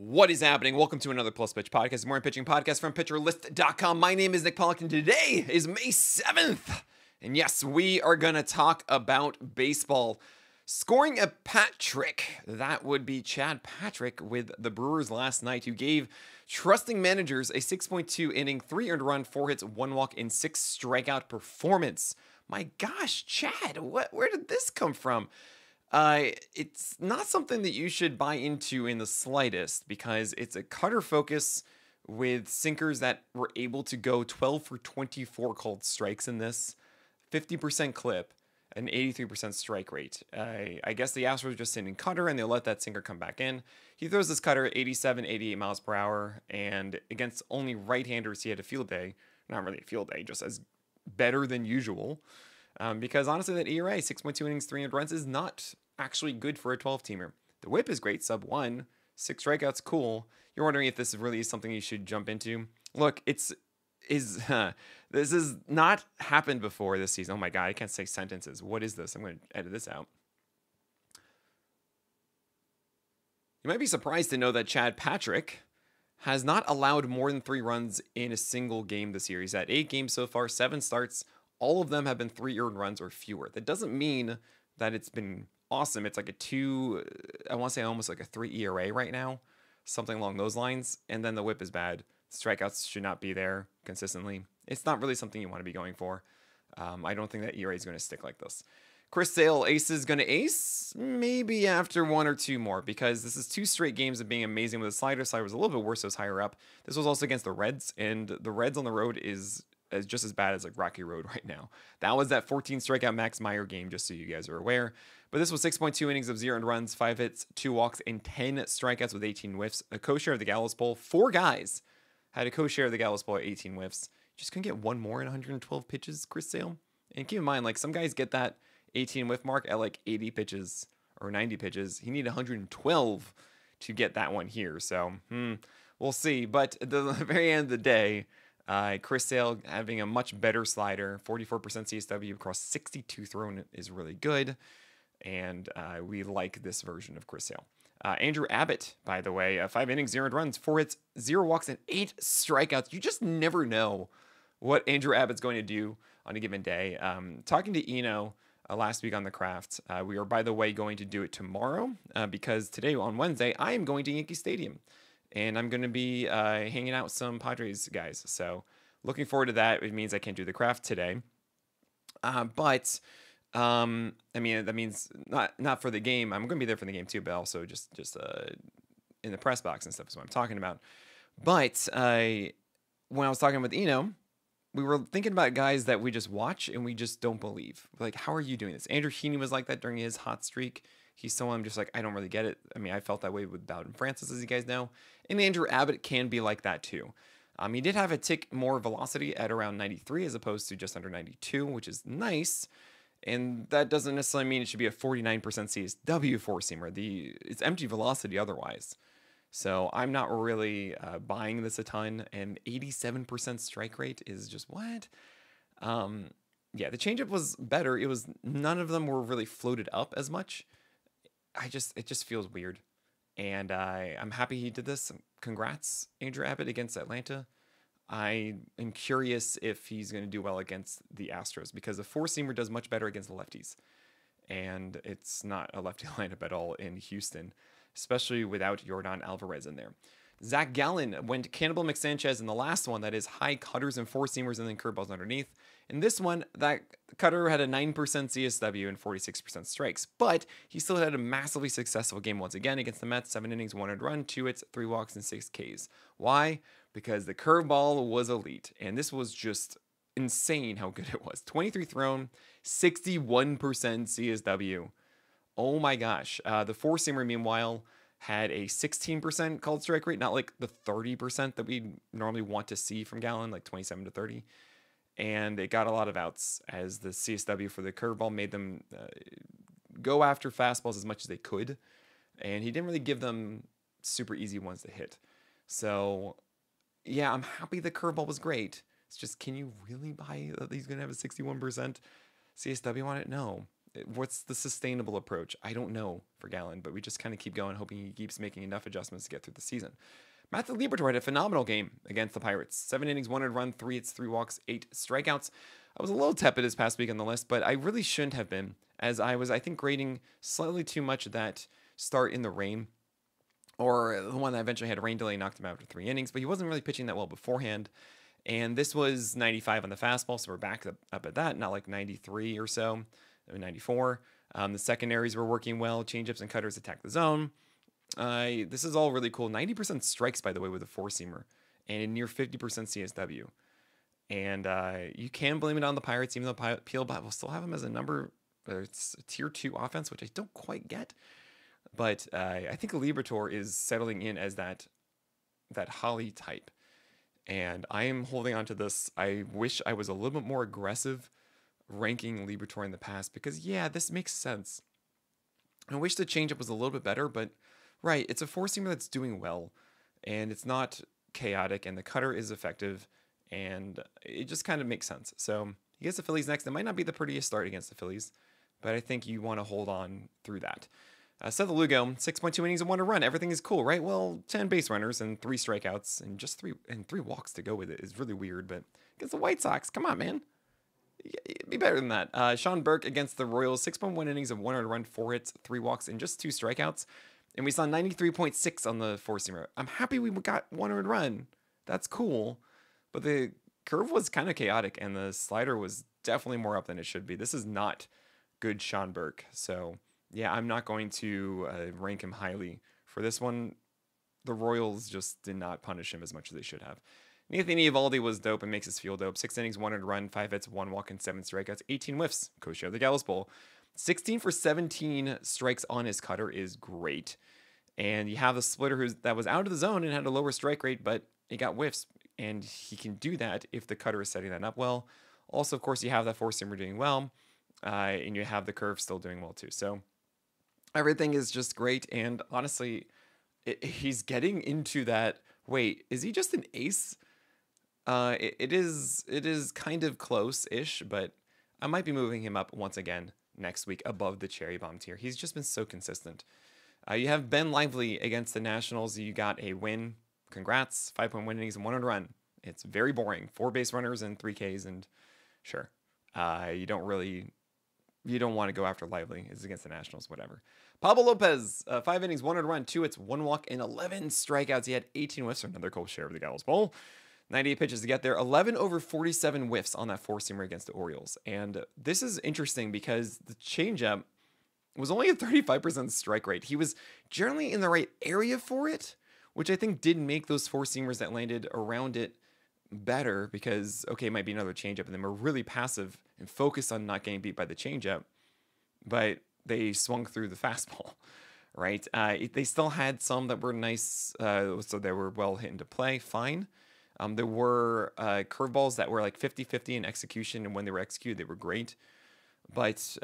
What is happening? Welcome to another Plus Pitch podcast, morning pitching podcast from pitcherlist.com. My name is Nick Pollack, and today is May 7th. And yes, we are going to talk about baseball. Scoring a pat trick, that would be Chad Patrick with the Brewers last night, who gave trusting managers a 6.2 inning, 3 earned run, 4 hits, 1 walk, and 6 strikeout performance. My gosh, Chad, where did this come from? It's not something that you should buy into in the slightest, because it's a cutter focus with sinkers that were able to go 12 for 24 called strikes in this, 50% clip, an 83% strike rate. I guess the Astros just sitting cutter and they'll let that sinker come back in. He throws this cutter at 87, 88 miles per hour, and against only right-handers, he had a field day. Not really a field day, just as better than usual. Because honestly, that ERA, 6.2 innings, 3 earned runs, is not actually good for a 12-teamer. The whip is great, sub 1, 6 strikeouts, cool. You're wondering if this really is something you should jump into. Look, this has not happened before this season. Oh my God, I can't say sentences. What is this? I'm going to edit this out. You might be surprised to know that Chad Patrick has not allowed more than 3 runs in a single game this year. He's had 8 games so far, 7 starts. All of them have been 3 earned runs or fewer. That doesn't mean that it's been awesome. It's like a 2, I want to say almost like a 3 ERA right now, something along those lines. And then the whip is bad. Strikeouts should not be there consistently. It's not really something you want to be going for. I don't think that ERA is going to stick like this. Chris Sale, ace is going to ace maybe after 1 or 2 more, because this is 2 straight games of being amazing with a slider. Slider was a little bit worse, so it's higher up. This was also against the Reds, and the Reds on the road is just as bad as like Rocky Road right now. That was that 14 strikeout Max Meyer game, just so you guys are aware. But this was 6.2 innings of 0 earned runs, 5 hits, 2 walks, and 10 strikeouts with 18 whiffs. A co-share of the Gallows Bowl. 4 guys had a co-share of the Gallows Bowl at 18 whiffs. Just couldn't get 1 more in 112 pitches, Chris Sale. And keep in mind, like, some guys get that 18 whiff mark at like 80 pitches or 90 pitches. He needed 112 to get that one here. So, we'll see. But at the very end of the day, Chris Sale having a much better slider, 44% CSW across 62 thrown is really good. And we like this version of Chris Sale. Andrew Abbott, by the way, 5 innings, 0 earned runs, 4 hits, 0 walks, and 8 strikeouts. You just never know what Andrew Abbott's going to do on a given day. Talking to Eno last week on the craft, we are, by the way, going to do it tomorrow because today, on Wednesday, I am going to Yankee Stadium. And I'm going to be hanging out with some Padres guys. So looking forward to that. It means I can't do the craft today. But I mean, that means not for the game. I'm going to be there for the game too, but also just in the press box and stuff is what I'm talking about. But when I was talking with Eno, we were thinking about guys that we just watch and we just don't believe. Like, how are you doing this? Andrew Heaney was like that during his hot streak. He's someone I'm just like, I don't really get it. I mean, I felt that way with Bowden Francis, as you guys know. And Andrew Abbott can be like that too. He did have a tick more velocity at around 93 as opposed to just under 92, which is nice. And that doesn't necessarily mean it should be a 49% CSW 4-seamer. It's empty velocity otherwise. So I'm not really buying this a ton. And 87% strike rate is just what? Yeah, the changeup was better. It was none of them were really floated up as much. It just feels weird. And I'm happy he did this. Congrats, Andrew Abbott against Atlanta. I am curious if he's going to do well against the Astros, because the 4-seamer does much better against the lefties. And it's not a lefty lineup at all in Houston, especially without Yordan Alvarez in there. Zack Gallon went Cannibal McSanchez in the last one, that is high cutters and 4-seamers and then curveballs underneath. In this one, that cutter had a 9% CSW and 46% strikes, but he still had a massively successful game once again against the Mets. 7 innings, 1 earned run, 2 hits, 3 walks, and 6 Ks. Why? Because the curveball was elite, and this was just insane how good it was. 23 thrown, 61% CSW. Oh my gosh. The 4-seamer, meanwhile, had a 16% called strike rate, not like the 30% that we normally want to see from Gallon, like 27 to 30. And it got a lot of outs as the CSW for the curveball made them go after fastballs as much as they could. And he didn't really give them super easy ones to hit. So, yeah, I'm happy the curveball was great. It's just, can you really buy that he's going to have a 61% CSW on it? No. What's the sustainable approach? I don't know for Gallon, but we just kind of keep going, hoping he keeps making enough adjustments to get through the season. Matthew Liberatore had a phenomenal game against the Pirates. 7 innings, 1 earned run, 3 hits, 3 walks, 8 strikeouts. I was a little tepid this past week on the list, but I really shouldn't have been, as I was, I think, grading slightly too much that start in the rain, or the one that eventually had a rain delay, knocked him out after 3 innings, but he wasn't really pitching that well beforehand. And this was 95 on the fastball, so we're back up at that, not like 93 or so, 94. The secondaries were working well. Changeups and cutters attacked the zone. This is all really cool. 90% strikes, by the way, with a four-seamer, and near 50% CSW. And you can blame it on the Pirates, even though Peel will still have him as a number. It's a tier 2 offense, which I don't quite get. But I think Liberatore is settling in as that Holly type. And I am holding on to this. I wish I was a little bit more aggressive ranking Liberatore in the past, because, yeah, this makes sense. I wish the changeup was a little bit better, but, right, it's a four-seamer that's doing well, and it's not chaotic, and the cutter is effective, and it just kind of makes sense. So he gets the Phillies next. It might not be the prettiest start against the Phillies, but I think you want to hold on through that. Seth Lugo, 6.2 innings and 1 run. Everything is cool, right? Well, 10 base runners and 3 strikeouts and just 3 walks to go with it is really weird. But against the White Sox, come on, man, be better than that. Shawn Burke against the Royals, 6.1 innings of 1 earned run, 4 hits, 3 walks, and just 2 strikeouts. And we saw 93.6 on the four-seamer. I'm happy we got 1 earned run. That's cool. But the curve was kind of chaotic, and the slider was definitely more up than it should be. This is not good Shawn Burke. So, yeah, I'm not going to rank him highly for this one. The Royals just did not punish him as much as they should have. Nathan Evaldi was dope and makes us feel dope. 6 innings, 1 earned run, 5 hits, 1 walk, and 7 strikeouts, 18 whiffs. Co-share of the Gallows Bowl. 16 for 17 strikes on his cutter is great. And you have the splitter that was out of the zone and had a lower strike rate, but it got whiffs. And he can do that if the cutter is setting that up well. Also, of course, you have that four-seamer doing well, and you have the curve still doing well too. So everything is just great. And honestly, he's getting into that. Wait, is he just an ace? It is kind of close-ish, but I might be moving him up once again next week above the cherry bomb tier. He's just been so consistent. You have Ben Lively against the Nationals. You got a win. Congrats. 5.1 innings and 1 earned run. It's very boring. 4 base runners and 3 Ks, and sure. You don't want to go after Lively. It's against the Nationals, whatever. Pablo Lopez, 5 innings, 1 earned run, 2 hits, 1 walk, and 11 strikeouts. He had 18 whiffs, another co-share of the Gallows Bowl. 98 pitches to get there. 11 over 47 whiffs on that four-seamer against the Orioles. And this is interesting because the changeup was only a 35% strike rate. He was generally in the right area for it, which I think did make those four-seamers that landed around it better because, okay, it might be another changeup, and then we're really passive and focused on not getting beat by the changeup, but they swung through the fastball, right? They still had some that were nice, so they were well hit into play, fine. There were curveballs that were like 50-50 in execution, and when they were executed, they were great. But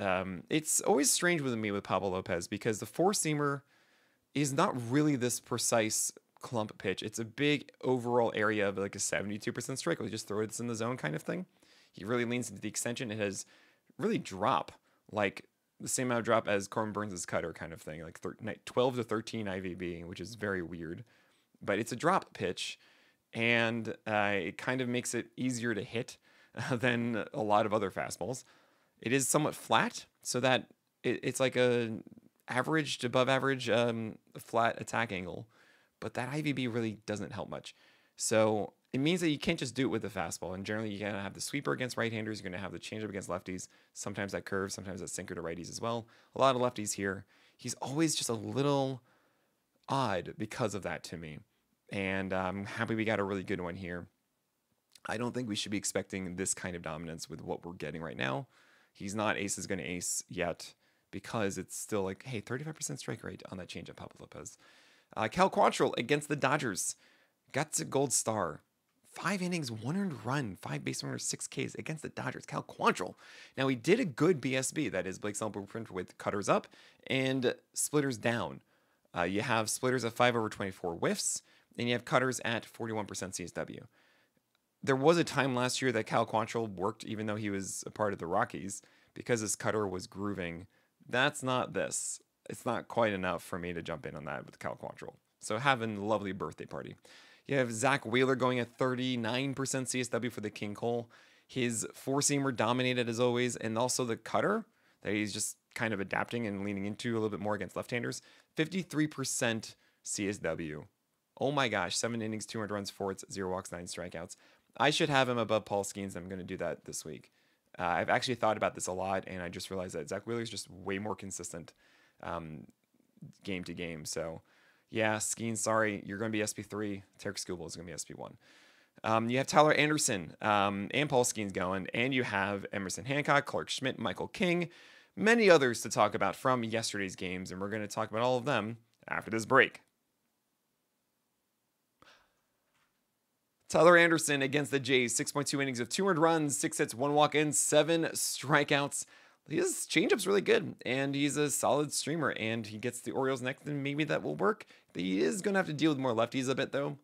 it's always strange with me with Pablo Lopez because the four-seamer is not really this precise clump pitch. It's a big overall area of like a 72% strike. We just throw it in the zone kind of thing. He really leans into the extension. It has really drop, like the same amount of drop as Corbin Burns' cutter kind of thing, like 12 to 13 IVB, which is very weird. But it's a drop pitch, and it kind of makes it easier to hit than a lot of other fastballs. It is somewhat flat, so that it's like a average to above average flat attack angle, but that IVB really doesn't help much. So it means that you can't just do it with the fastball, and generally you're going to have the sweeper against right-handers, you're going to have the changeup against lefties, sometimes that curve, sometimes that sinker to righties as well. A lot of lefties here. He's always just a little odd because of that to me, and I'm happy we got a really good one here. I don't think we should be expecting this kind of dominance with what we're getting right now. He's not ace is going to ace yet, because it's still like, hey, 35% strike rate on that changeup, Pablo Lopez. Cal Quantrill against the Dodgers. Got a gold star. 5 innings, 1 earned run, 5 base runners, 6 Ks against the Dodgers. Cal Quantrill. Now, he did a good BSB, that is Blake Snell blueprint with cutters up and splitters down. You have splitters at 5 over 24 whiffs, and you have cutters at 41% CSW. There was a time last year that Cal Quantrill worked even though he was a part of the Rockies, because his cutter was grooving. That's not this. It's not quite enough for me to jump in on that with Cal Quantrill. So having a lovely birthday party. You have Zack Wheeler going at 39% CSW for the King Cole. His four-seamer dominated as always, and also the cutter that he's just kind of adapting and leaning into a little bit more against left-handers. 53% CSW. Oh my gosh, 7 innings, 200 runs, 4 hits, 0 walks, 9 strikeouts. I should have him above Paul Skeens. I'm going to do that this week. I've actually thought about this a lot, and I just realized that Zack Wheeler is just way more consistent game to game. So, yeah, Skeens, sorry, you're going to be SP3. Tarek Skubal is going to be SP1. You have Tyler Anderson and Paul Skeens going, and you have Emerson Hancock, Clark Schmidt, Michael King, many others to talk about from yesterday's games, and we're going to talk about all of them after this break. Tyler Anderson against the Jays, 6.2 innings of 200 runs, 6 hits, 1 walk, and 7 strikeouts. His changeup's really good, and he's a solid streamer, and he gets the Orioles next, and maybe that will work. But he is going to have to deal with more lefties a bit, though.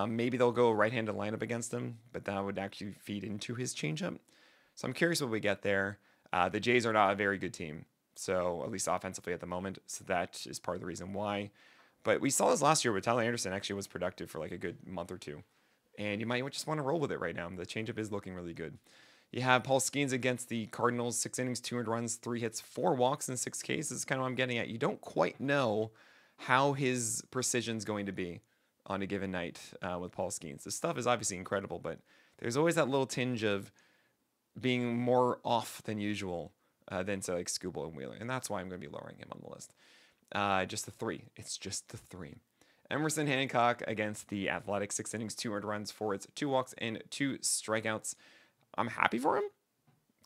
Maybe they'll go right-handed lineup against him, but that would actually feed into his changeup. So I'm curious what we get there. The Jays are not a very good team, so at least offensively at the moment, so that is part of the reason why. But we saw this last year where Tyler Anderson actually was productive for like a good month or two. And you might just want to roll with it right now. The changeup is looking really good. You have Paul Skeens against the Cardinals, 6 innings, 200 runs, 3 hits, 4 walks, and 6 Ks. This is kind of what I'm getting at. You don't quite know how his precision is going to be on a given night with Paul Skeens. This stuff is obviously incredible, but there's always that little tinge of being more off than usual than, say, like Skubal and Wheeler. And that's why I'm going to be lowering him on the list. Just the 3. It's just the 3. Emerson Hancock against the Athletics, 6 innings, 200 runs, 4 hits, 2 walks, and 2 strikeouts. I'm happy for him.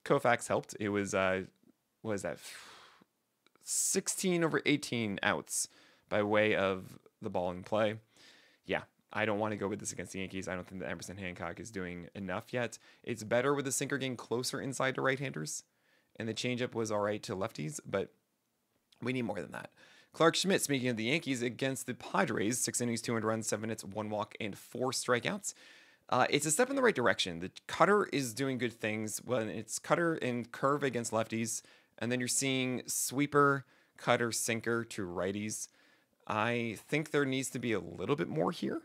Koufax helped. It was, what is that? 16 over 18 outs by way of the ball in play. Yeah, I don't want to go with this against the Yankees. I don't think that Emerson Hancock is doing enough yet. It's better with the sinker getting closer inside to right-handers, and the changeup was all right to lefties, but we need more than that. Clark Schmidt, speaking of the Yankees, against the Padres, 6 innings, 200 runs, 7 hits, 1 walk, and 4 strikeouts. It's a step in the right direction. The cutter is doing good things when it's cutter and curve against lefties, and then you're seeing sweeper, cutter, sinker to righties. I think there needs to be a little bit more here,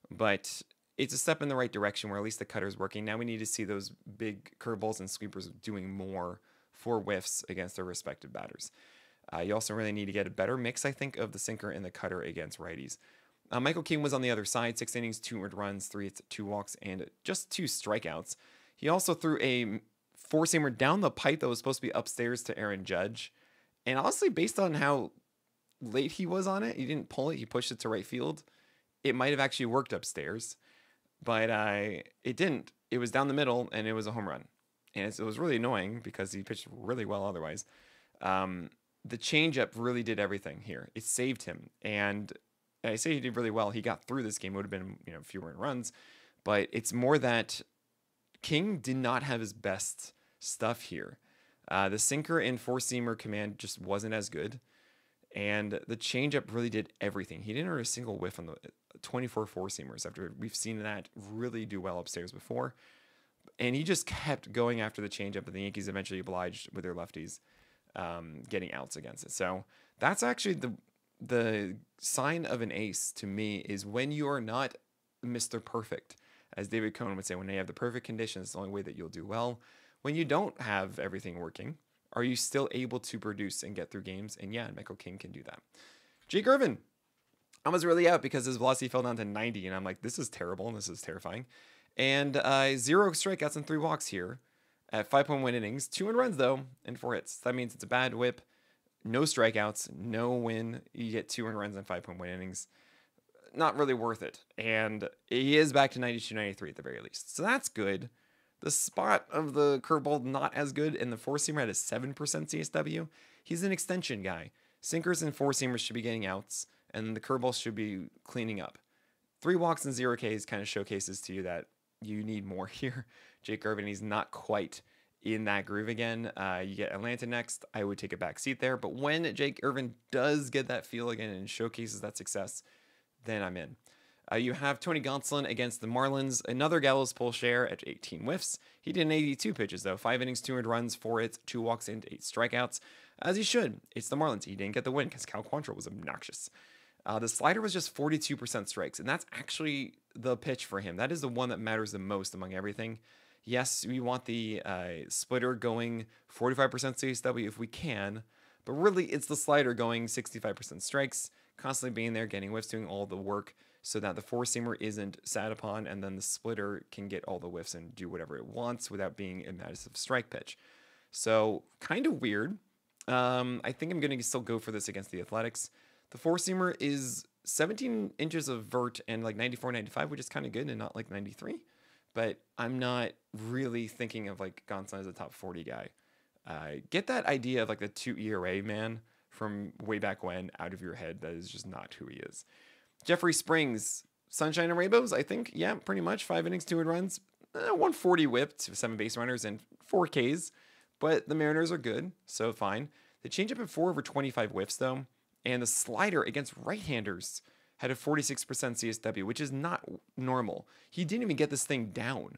but it's a step in the right direction where at least the cutter is working. Now we need to see those big curveballs and sweepers doing more for whiffs against their respective batters. You also really need to get a better mix, I think, of the sinker and the cutter against righties. Michael King was on the other side, 6 innings, 200 runs, 3 hits, 2 walks, and just 2 strikeouts. He also threw a four-seamer down the pipe that was supposed to be upstairs to Aaron Judge. And honestly, based on how late he was on it, he didn't pull it, he pushed it to right field. It might have actually worked upstairs, but it didn't. It was down the middle, and it was a home run. And it was really annoying because he pitched really well otherwise. The changeup really did everything here. It saved him. And I say he did really well. He got through this game. It would have been, fewer runs. But it's more that King did not have his best stuff here. The sinker and four-seamer command just wasn't as good. And the changeup really did everything. He didn't earn a single whiff on the 24 four-seamers after we've seen that really do well upstairs before. And he just kept going after the changeup, and the Yankees eventually obliged with their lefties. Getting outs against it. So that's actually the sign of an ace to me, is when you are not Mr. Perfect, as David Cohn would say. When you have the perfect conditions, it's the only way that you'll do well. When you don't have everything working, are you still able to produce and get through games? And yeah, Michael King can do that. Jake Irvin, I was really out because his velocity fell down to 90, and I'm like, this is terrible, and this is terrifying. And 0 strikeouts and 3 walks here. At 5.1 innings, 2 runs though, and 4 hits. That means it's a bad whip, no strikeouts, no win. You get 2 runs and 5.1 innings. Not really worth it. And he is back to 92, 93 at the very least. So that's good. The spot of the curveball, not as good, and the four-seamer had a 7% CSW. He's an extension guy. Sinkers and four-seamers should be getting outs, and the curveball should be cleaning up. 3 walks and 0 Ks kind of showcases to you that you need more here. Jake Irvin, he's not quite in that groove again. You get Atlanta next. I would take a back seat there. But when Jake Irvin does get that feel again and showcases that success, then I'm in. You have Tony Gonsolin against the Marlins, another Gallows pull share at 18 whiffs. He did 82 pitches, though. 5 innings, 2 earned runs, 4 hits, 2 walks, and 8 strikeouts. As he should. It's the Marlins. He didn't get the win because Cal Quantrill was obnoxious. The slider was just 42% strikes, and that's actually the pitch for him. That is the one that matters the most among everything. Yes, we want the splitter going 45% CSW if we can, but really it's the slider going 65% strikes, constantly being there, getting whiffs, doing all the work so that the four-seamer isn't sat upon, and then the splitter can get all the whiffs and do whatever it wants without being a massive strike pitch. So, kind of weird. I think I'm going to still go for this against the Athletics. The four-seamer is 17 inches of vert and like 94, 95, which is kind of good and not like 93. But I'm not really thinking of like Gonsolin as a top 40 guy. Get that idea of like the 2 ERA man from way back when out of your head. That is just not who he is. Jeffrey Springs, Sunshine and Rainbows, I think, yeah, pretty much. 5 innings, 2 earned runs, 140 whipped, 7 base runners, and 4 Ks. But the Mariners are good, so fine. The changeup at 4 over 25 whiffs, though. And the slider against right-handers had a 46% CSW, which is not normal. He didn't even get this thing down.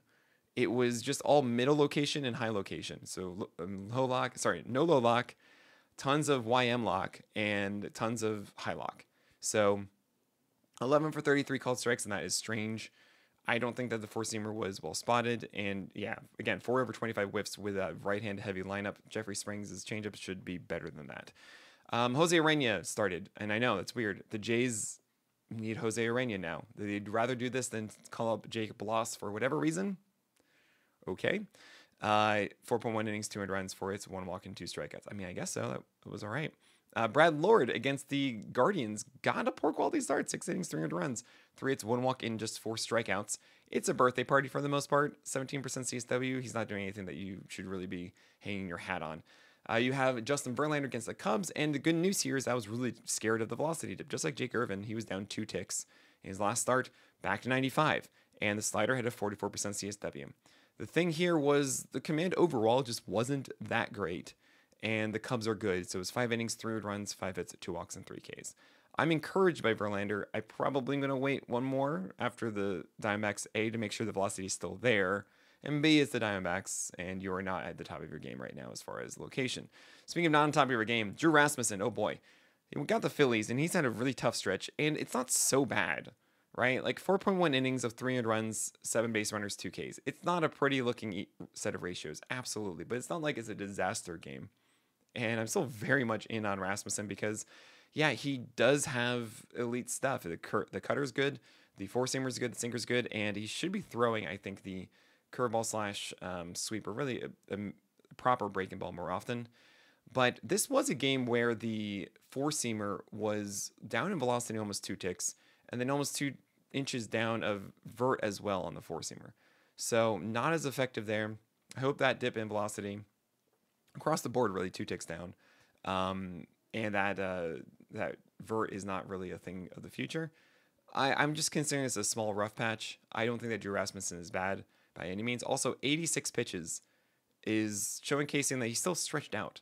It was just all middle location and high location. So no low lock, tons of YM lock, and tons of high lock. So 11 for 33 called strikes, and that is strange. I don't think that the four-seamer was well spotted. And yeah, again, 4 over 25 whiffs with a right-hand heavy lineup. Jeffrey Springs' changeup should be better than that. Jose Urena started, and I know that's weird. The Jays need Jose Urena now. They'd rather do this than call up Jake Bloss for whatever reason. Okay. 4.1 innings, 200 runs, 4 hits, 1 walk, and 2 strikeouts. I mean, I guess so. That was all right. Brad Lord against the Guardians got a poor quality start. 6 innings, 300 runs, 3 hits, 1 walk, and just 4 strikeouts. It's a birthday party for the most part. 17% CSW. He's not doing anything that you should really be hanging your hat on. You have Justin Verlander against the Cubs, and the good news here is I was really scared of the velocity dip. Just like Jake Irvin, he was down 2 ticks in his last start, back to 95, and the slider had a 44% CSW. The thing here was the command overall just wasn't that great, and the Cubs are good. So it was 5 innings, 3 runs, 5 hits, 2 walks, and 3 Ks. I'm encouraged by Verlander. I probably am going to wait one more after the Diamondbacks, A, to make sure the velocity is still there, and B, it's the Diamondbacks, and you are not at the top of your game right now as far as location. Speaking of not on top of your game, Drew Rasmussen, oh boy. We got the Phillies, and he's had a really tough stretch, and it's not so bad, right? Like 4.1 innings of 300 runs, 7 base runners, 2 Ks. It's not a pretty looking set of ratios, absolutely, but it's not like it's a disaster game. And I'm still very much in on Rasmussen because, yeah, he does have elite stuff. The cutter's good, the four-seamer's good, the sinker's good, and he should be throwing, I think, the curveball / sweeper, really a proper breaking ball more often. But this was a game where the four-seamer was down in velocity almost 2 ticks, and then almost 2 inches down of vert as well on the four-seamer. So not as effective there. I hope that dip in velocity across the board, really 2 ticks down, and that vert is not really a thing of the future. I'm just considering this a small rough patch. I don't think that Drew Rasmussen is bad by any means. Also, 86 pitches is showcasing that he's still stretched out.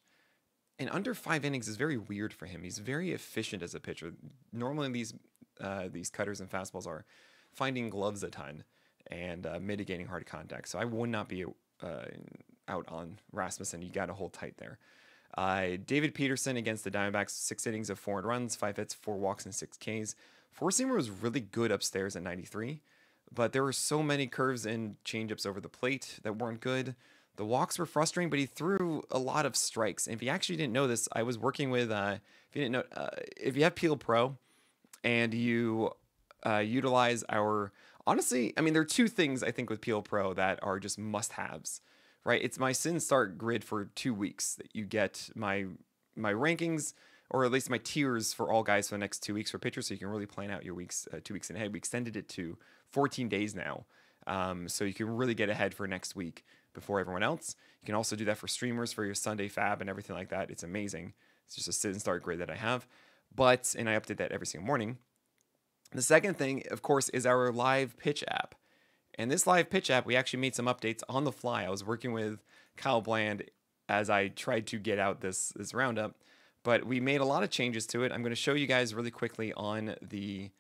And under 5 innings is very weird for him. He's very efficient as a pitcher. Normally these cutters and fastballs are finding gloves a ton and mitigating hard contact. So I would not be out on Rasmussen. You got to hold tight there. David Peterson against the Diamondbacks, 6 innings of 4 runs, 5 hits, 4 walks, and 6 Ks. Four-seamer was really good upstairs at 93, but there were so many curves and changeups over the plate that weren't good. The walks were frustrating, but he threw a lot of strikes. And if you actually didn't know this, I was working with, if you have Peel Pro and you utilize our, honestly, I mean, there are 2 things I think with Peel Pro that are just must-haves, right? It's my Sin Start grid for 2 weeks that you get my rankings, or at least my tiers for all guys for the next 2 weeks for pitchers, so you can really plan out your weeks 2 weeks ahead. We extended it to 14 days now, so you can really get ahead for next week before everyone else. You can also do that for streamers for your Sunday fab and everything like that. It's amazing. It's just a sit and start grid that I have, and I update that every single morning. The second thing, of course, is our live pitch app. And this live pitch app, we actually made some updates on the fly. I was working with Kyle Bland as I tried to get out this roundup, but we made a lot of changes to it. I'm going to show you guys really quickly on the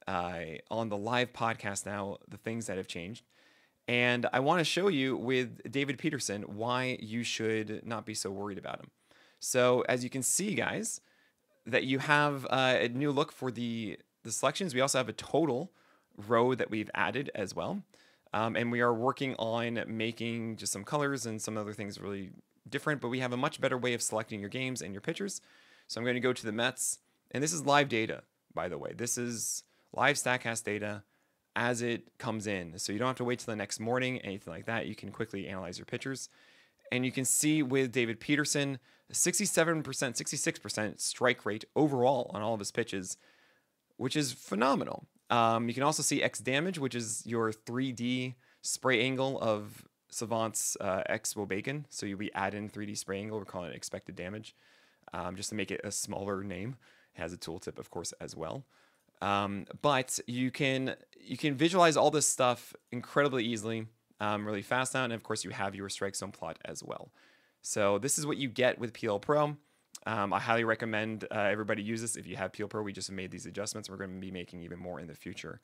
on the live podcast now, the things that have changed. And I want to show you with David Peterson why you should not be so worried about him. So as you can see, guys, that you have a new look for the selections. We also have a total row that we've added as well. And we are working on making just some colors and some other things really different, but we have a much better way of selecting your games and your pitchers. So I'm going to go to the Mets, and this is live data, by the way. This is live StatCast data as it comes in. So you don't have to wait till the next morning, anything like that. You can quickly analyze your pitchers. And you can see with David Peterson, 67%, 66% strike rate overall on all of his pitches, which is phenomenal. You can also see X damage, which is your 3D spray angle of Savant's X Wobacon. So we add in 3D spray angle. We're calling it expected damage, just to make it a smaller name. It has a tooltip, of course, as well. But you can visualize all this stuff incredibly easily, really fast now. And of course, you have your strike zone plot as well. So this is what you get with PL Pro. I highly recommend everybody use this if you have PL Pro. We just made these adjustments. We're going to be making even more in the future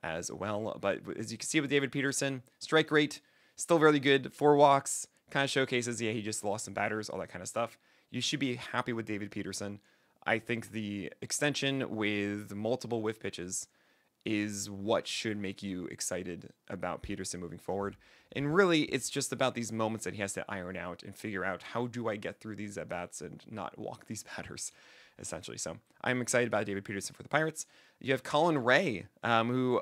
as well. But as you can see with David Peterson, strike rate, still really good. 4 walks, kind of showcases, yeah, he just lost some batters, all that kind of stuff. You should be happy with David Peterson. I think the extension with multiple whiff pitches is what should make you excited about Peterson moving forward. And really, it's just about these moments that he has to iron out and figure out, how do I get through these at-bats and not walk these batters, essentially. So I'm excited about David Peterson for the Pirates. You have Colin Ray, who,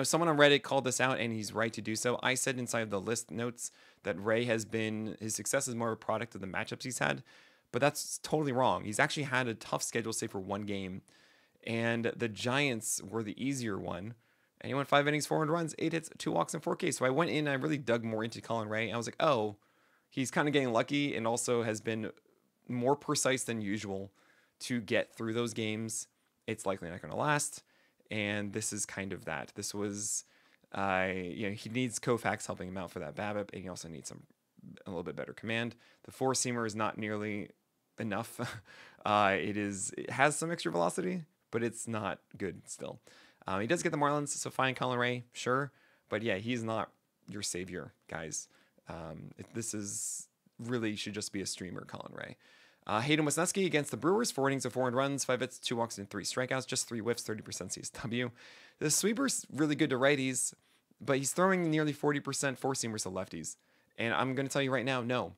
someone on Reddit called this out, and he's right to do so. I said inside the list notes that Ray his success is more a product of the matchups he's had, but that's totally wrong. He's actually had a tough schedule, say, for one game. And the Giants were the easier one. And he went 5 innings, 4 earned runs, 8 hits, 2 walks, and 4 Ks. So I went in and I really dug more into Colin Ray. I was like, oh, he's kind of getting lucky and also has been more precise than usual to get through those games. It's likely not going to last. And this is kind of that. This was, he needs Koufax helping him out for that BABIP. And he also needs a little bit better command. The 4-seamer is not nearly enough. It has some extra velocity, but it's not good still. He does get the Marlins, so fine, Colin Ray, sure. But yeah, he's not your savior, guys. This is really should just be a streamer, Colin Ray. Hayden Weski against the Brewers, 4 innings of 4 earned runs, 5 hits, 2 walks, and 3 strikeouts, just 3 whiffs, 30% CSW. The sweeper's really good to righties, but he's throwing nearly 40% 4-seamers to lefties. And I'm going to tell you right now, no.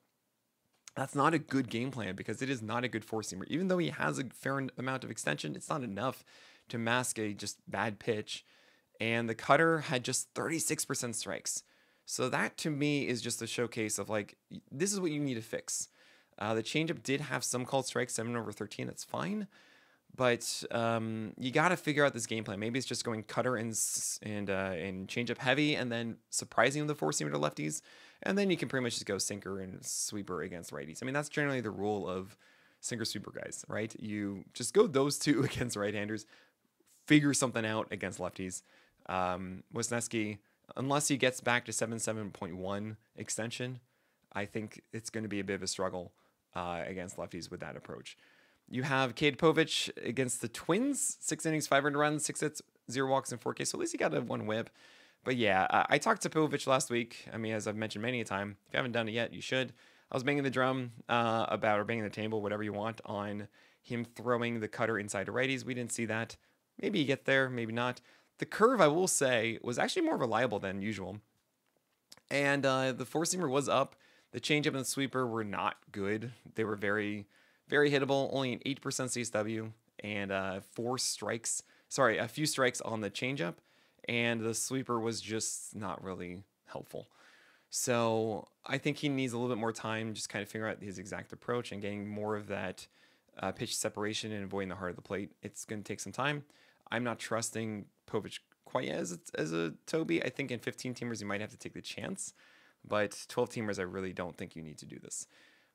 That's not a good game plan because it is not a good 4-seamer. Even though he has a fair amount of extension, it's not enough to mask a just bad pitch. And the cutter had just 36% strikes. So that to me is just a showcase of this is what you need to fix. The changeup did have some called strikes, 7/13. That's fine. But you got to figure out this game plan. Maybe it's just going cutter and changeup heavy and then surprising the 4-seamer to lefties. And then you can pretty much just go sinker and sweeper against righties. I mean, that's generally the rule of sinker sweeper guys, right? You just go those two against right-handers, figure something out against lefties. Wisniewski, unless he gets back to 7.1 extension, I think it's going to be a bit of a struggle against lefties with that approach. You have Kade Povich against the Twins, 6 innings, 5 earned runs, 6 hits, 0 walks, and 4 Ks. So at least he got a 1 whip. But yeah, I talked to Povich last week. I mean, as I've mentioned many a time, if you haven't done it yet, you should. I was banging the drum or banging the table, whatever you want, on him throwing the cutter inside to righties. We didn't see that. Maybe you get there, maybe not. The curve, I will say, was actually more reliable than usual. And the 4-seamer was up. The changeup and the sweeper were not good. They were very, very hittable, only an 8% CSW and a few strikes on the changeup. And the sweeper was just not really helpful. So I think he needs a little bit more time, just kind of figure out his exact approach and getting more of that pitch separation and avoiding the heart of the plate. It's going to take some time. I'm not trusting Povich quite as a Toby. I think in 15-teamers, you might have to take the chance. But 12-teamers, I really don't think you need to do this.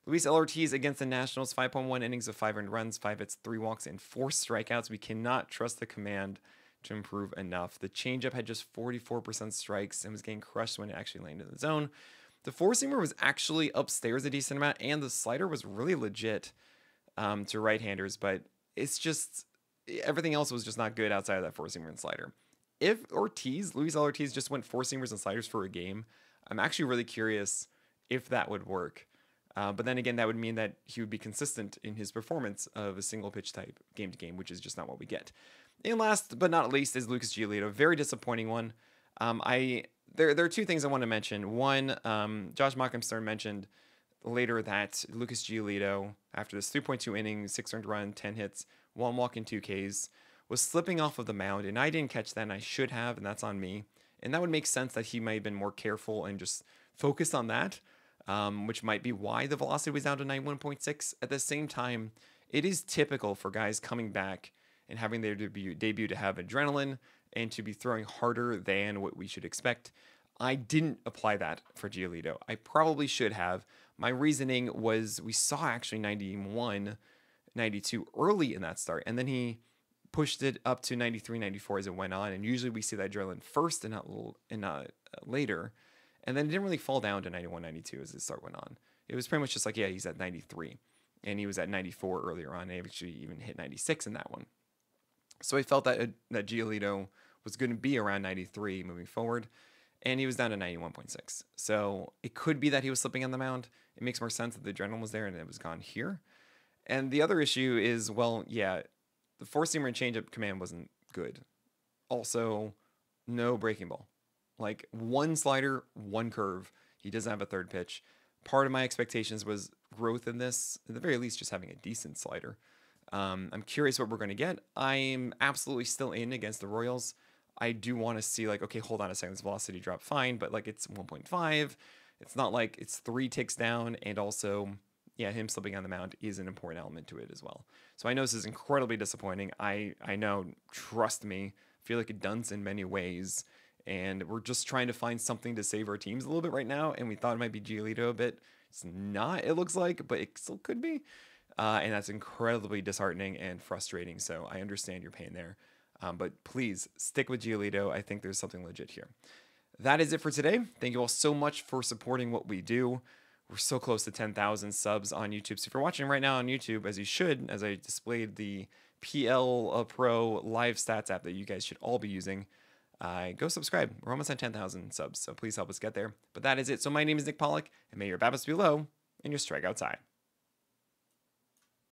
Luis Ortiz against the Nationals, 5.1 innings of 5 earned runs, 5 hits, 3 walks, and 4 strikeouts. We cannot trust the command to improve enough. The changeup had just 44% strikes and was getting crushed when it actually landed in the zone. The 4-seamer was actually upstairs a decent amount, and the slider was really legit to right-handers, but it's just everything else was just not good outside of that four-seamer and slider. If Luis Ortiz just went four-seamers and sliders for a game, I'm actually really curious if that would work. But then again, that would mean that he would be consistent in his performance of a single pitch type game to game, which is just not what we get. And last but not least is Lucas Giolito, very disappointing one. There are two things I want to mention. One, Josh Mockenstern mentioned later that Lucas Giolito, after this 3.2 innings, 6 earned run, 10 hits, 1 walk and 2 Ks, was slipping off of the mound, and I didn't catch that, and I should have, and that's on me. And that would make sense that he might have been more careful and just focused on that, which might be why the velocity was down to 91.6. At the same time, it is typical for guys coming back and having their debut to have adrenaline and to be throwing harder than what we should expect. I didn't apply that for Giolito. I probably should have. My reasoning was we saw actually 91, 92 early in that start, and then he pushed it up to 93, 94 as it went on, and usually we see that adrenaline first and not later, and then it didn't really fall down to 91, 92 as the start went on. It was pretty much just like, yeah, he's at 93, and he was at 94 earlier on, and he actually even hit 96 in that one. So I felt that Giolito was going to be around 93 moving forward, and he was down to 91.6. So it could be that he was slipping on the mound. It makes more sense that the adrenaline was there and it was gone here. And the other issue is, well, yeah, the four-seamer and changeup command wasn't good. Also, no breaking ball. Like, one slider, one curve. He doesn't have a third pitch. Part of my expectations was growth in this, at the very least, just having a decent slider. I'm curious what we're going to get. I'm absolutely still in against the Royals. I do want to see, like, okay, hold on a second, this velocity dropped fine, but, like, it's 1.5. It's not like it's 3 ticks down, and also, yeah, him slipping on the mound is an important element to it as well. So I know this is incredibly disappointing. I know, trust me, I feel like a dunce in many ways, and we're just trying to find something to save our teams a little bit right now, and we thought it might be Giolito a bit. It's not, it looks like, but it still could be. And that's incredibly disheartening and frustrating. So I understand your pain there. But please stick with Giolito. I think there's something legit here. That is it for today. Thank you all so much for supporting what we do. We're so close to 10,000 subs on YouTube. So if you're watching right now on YouTube, as you should, as I displayed the PL Pro live stats app that you guys should all be using, go subscribe. We're almost at 10,000 subs. So please help us get there. But that is it. So my name is Nick Pollack, and may your BABIPs be low and your strikeouts high.